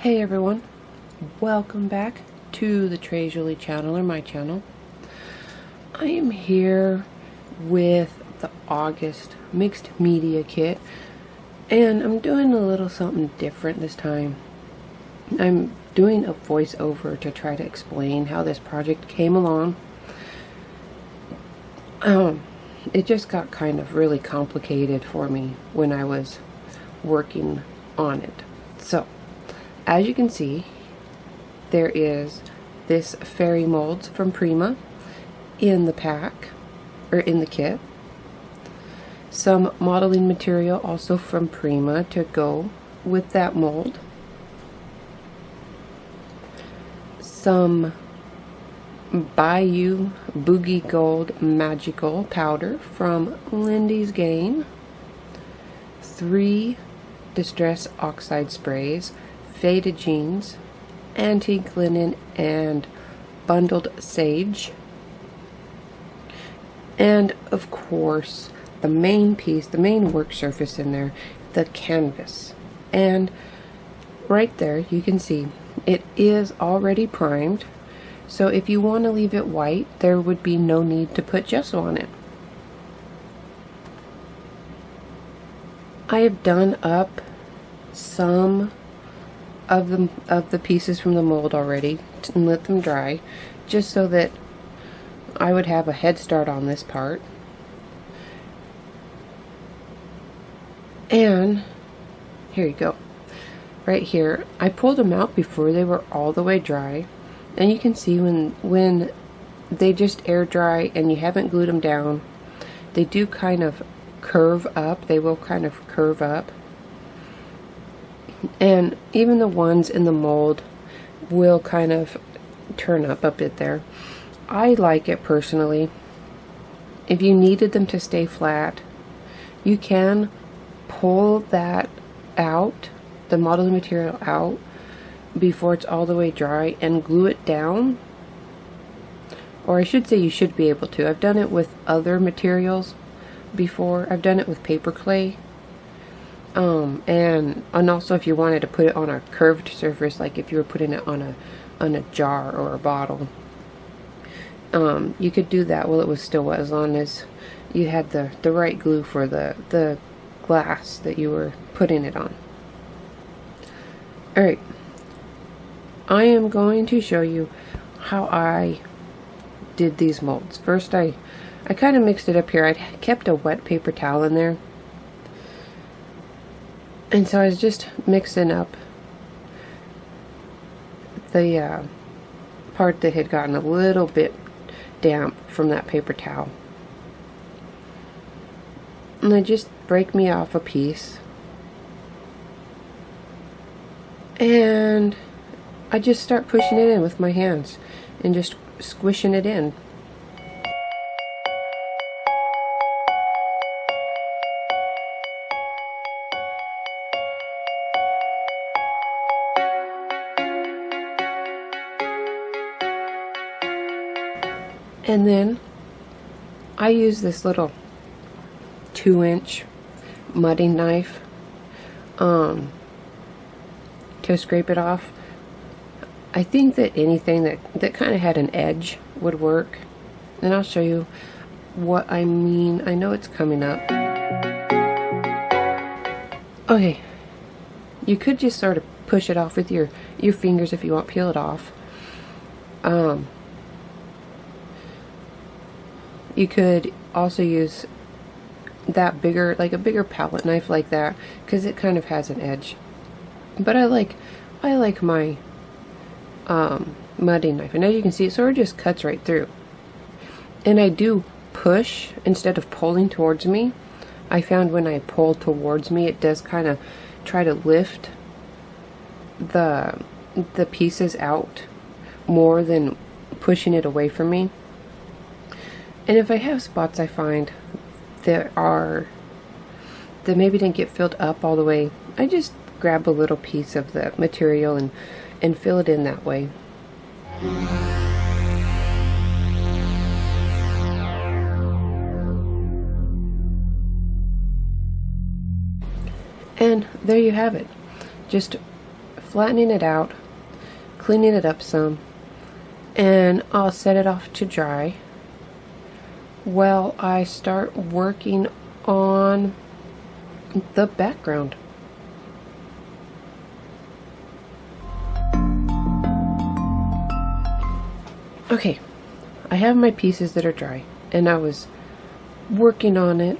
Hey everyone, welcome back to the Tres Jolie channel, or my channel. I am here with the August mixed media kit, and I'm doing a little something different this time. I'm doing a voiceover to try to explain how this project came along. It just got kind of really complicated for me when I was working on it. So, as you can see, there is this fairy molds from Prima in the pack, or in the kit. Some modeling material also from Prima to go with that mold. Some Bayou Boogie Gold Magical Powder from Lindy's Game. 3 Distress Oxide Sprays, Faded Jeans, Antique Linen, and Bundled Sage. And of course, the main piece, the main work surface in there, the canvas. And right there you can see it is already primed, so if you want to leave it white, there would be no need to put gesso on it. I have done up some of the pieces from the mold already and let them dry, just so that I would have a head start on this part. And here you go. Right here, I pulled them out before they were all the way dry, and you can see when they just air dry and you haven't glued them down, they do kind of curve up. They will kind of curve up. And even the ones in the mold will kind of turn up a bit there. I like it personally. If you needed them to stay flat, you can pull that out, the modeling material out, before it's all the way dry and glue it down. Or I should say you should be able to. I've done it with other materials before. I've done it with paper clay. And also if you wanted to put it on a curved surface, like if you were putting it on a jar or a bottle, you could do that while it was still wet, as long as you had the right glue for the glass that you were putting it on. Alright, I am going to show you how I did these molds. First, I kind of mixed it up here. I kept a wet paper towel in there, and so I was just mixing up the part that had gotten a little bit damp from that paper towel. And I just break me off a piece, and I just start pushing it in with my hands and just squishing it in. And then I use this little 2-inch mudding knife to scrape it off. I think that anything that kind of had an edge would work. And I'll show you what I mean. I know it's coming up. Okay. You could just sort of push it off with your fingers if you want, peel it off. You could also use that bigger, like a bigger palette knife like that, because it kind of has an edge. But I like my mudding knife, and as you can see, it sort of just cuts right through. And I do push instead of pulling towards me. I found when I pull towards me, it does kind of try to lift the pieces out more than pushing it away from me. And if I have spots I find that maybe didn't get filled up all the way, I just grab a little piece of the material and fill it in that way. And there you have it. Just flattening it out, cleaning it up some, and I'll set it off to dry while I start working on the background. Okay, I have my pieces that are dry, and I was working on it,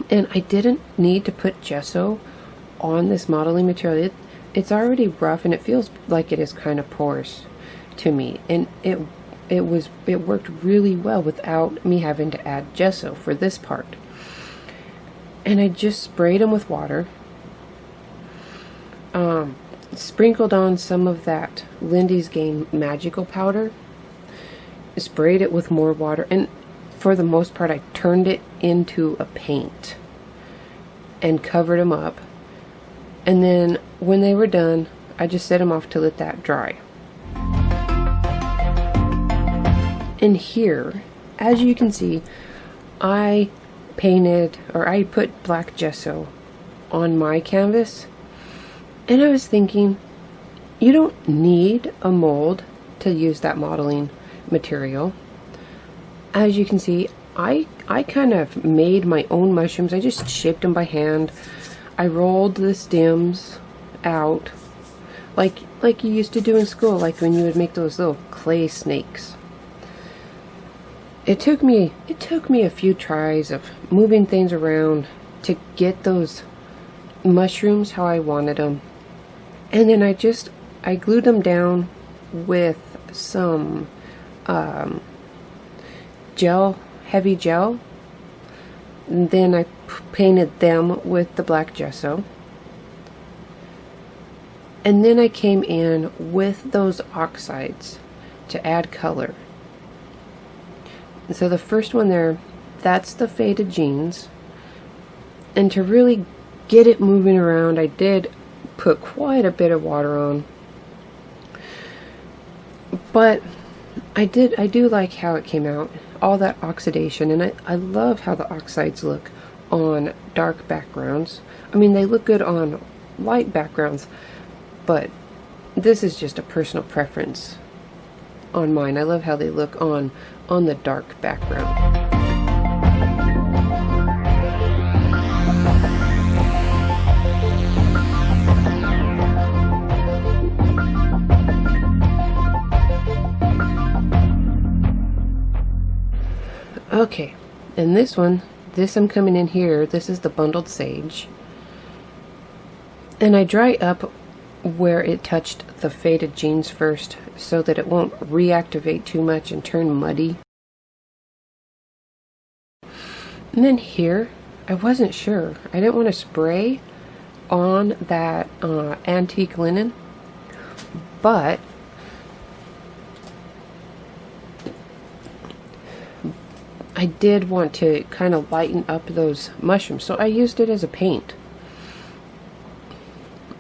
and I didn't need to put gesso on this modeling material. It's already rough, and it feels like it is kind of porous to me, and it worked really well without me having to add gesso for this part. And I just sprayed them with water, sprinkled on some of that Lindy's Game magical powder, sprayed it with more water, and for the most part I turned it into a paint and covered them up. And then when they were done, I just set them off to let that dry. And here, as you can see, I put black gesso on my canvas, and I was thinking, you don't need a mold to use that modeling material. As you can see, I kind of made my own mushrooms. I just shaped them by hand. I rolled the stems out like you used to do in school, like when you would make those little clay snakes. It took me a few tries of moving things around to get those mushrooms how I wanted them. And then I glued them down with some heavy gel, and then I painted them with the black gesso, and then I came in with those oxides to add color. And so the first one there, that's the faded jeans, and to really get it moving around, I did put quite a bit of water on, but I do like how it came out, all that oxidation, and I love how the oxides look on dark backgrounds. I mean, they look good on light backgrounds, but this is just a personal preference on mine. I love how they look on the dark background. Okay, and this I'm coming in here, this is the bundled sage. And I dry up where it touched the faded jeans first so that it won't reactivate too much and turn muddy. And then here, I wasn't sure. I didn't want to spray on that antique linen, but I did want to kind of lighten up those mushrooms, so I used it as a paint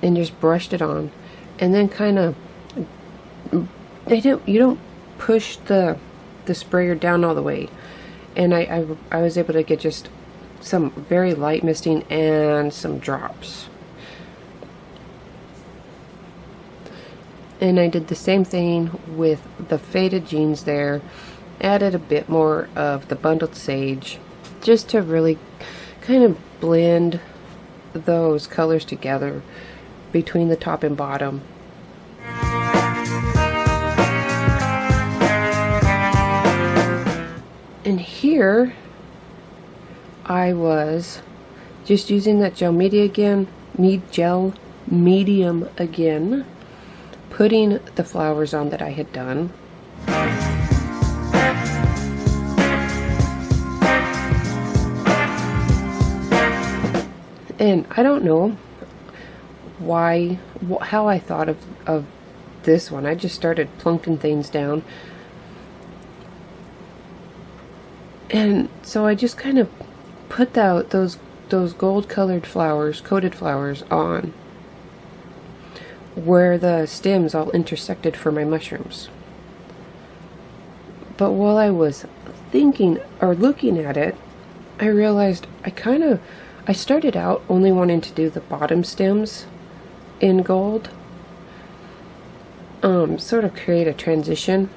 and just brushed it on, and then kind of you don't push the sprayer down all the way, and I was able to get just some very light misting and some drops. And I did the same thing with the faded jeans there. Added a bit more of the bundled sage just to really kind of blend those colors together between the top and bottom. And here I was just using that gel medium again, putting the flowers on that I had done. And I don't know how I thought of this one. I just started plunking things down. And so I just kind of put those gold colored flowers, coated flowers on where the stems all intersected for my mushrooms. But while I was thinking or looking at it, I realized I started out only wanting to do the bottom stems in gold, sort of create a transition.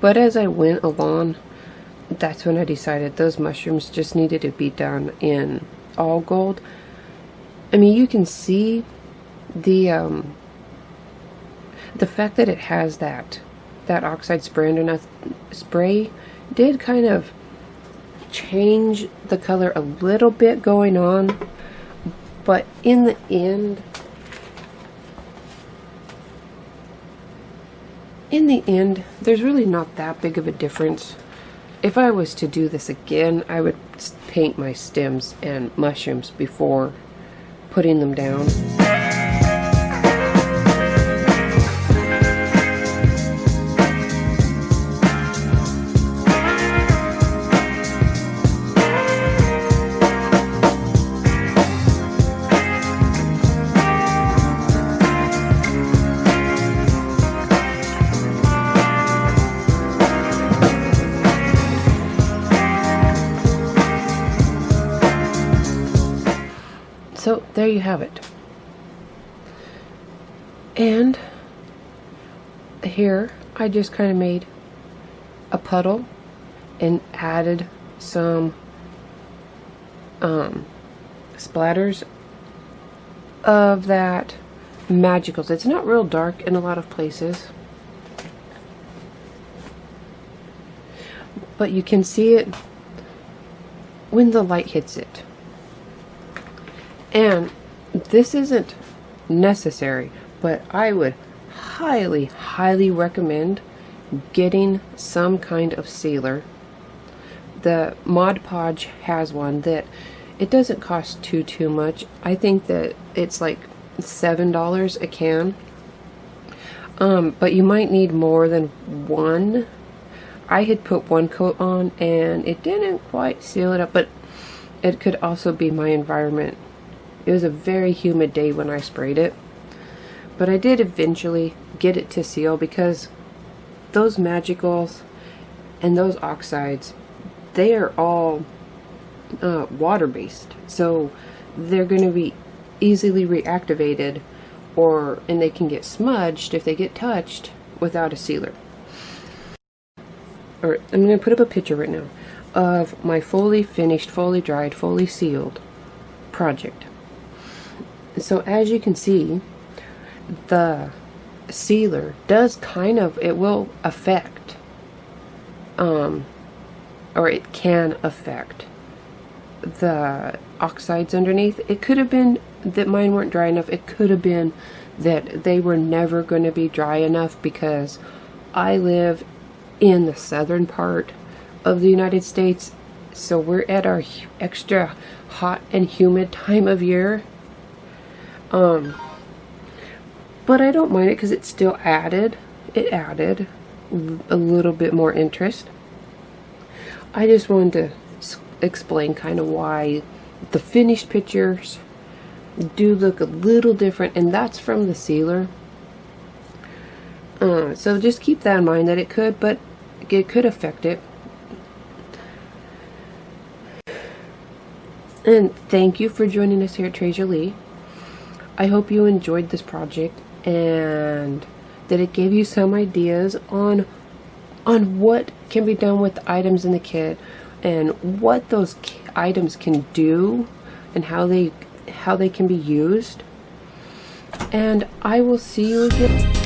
But as I went along, that's when I decided those mushrooms just needed to be done in all gold. I mean, you can see the fact that it has that oxide spray underneath spray did kind of change the color a little bit going on, but in the end, there's really not that big of a difference. If I was to do this again, I would paint my stems and mushrooms before putting them down. So there you have it. And here I just kind of made a puddle and added some splatters of that Magicals. It's not real dark in a lot of places, but you can see it when the light hits it. And this isn't necessary, but I would highly, highly recommend getting some kind of sealer. The Podge has one that it doesn't cost too much. I think that it's like $7 a can. But you might need more than one. I had put one coat on and it didn't quite seal it up, but it could also be my environment. It was a very humid day when I sprayed it, but I did eventually get it to seal because those Magicals and those oxides, they are all water-based, so they're going to be easily reactivated, and they can get smudged if they get touched without a sealer. Alright, I'm going to put up a picture right now of my fully finished, fully dried, fully sealed project. So as you can see, the sealer does kind of, it will affect, or it can affect the oxides underneath. It could have been that mine weren't dry enough. It could have been that they were never going to be dry enough because I live in the southern part of the United States, so we're at our extra hot and humid time of year. But I don't mind it because it still added a little bit more interest. I just wanted to explain kind of why the finished pictures do look a little different, and that's from the sealer. So just keep that in mind that it could affect it. And thank you for joining us here at Tres Jolie. I hope you enjoyed this project and that it gave you some ideas on what can be done with the items in the kit and what those items can do and how they can be used. And I will see you again.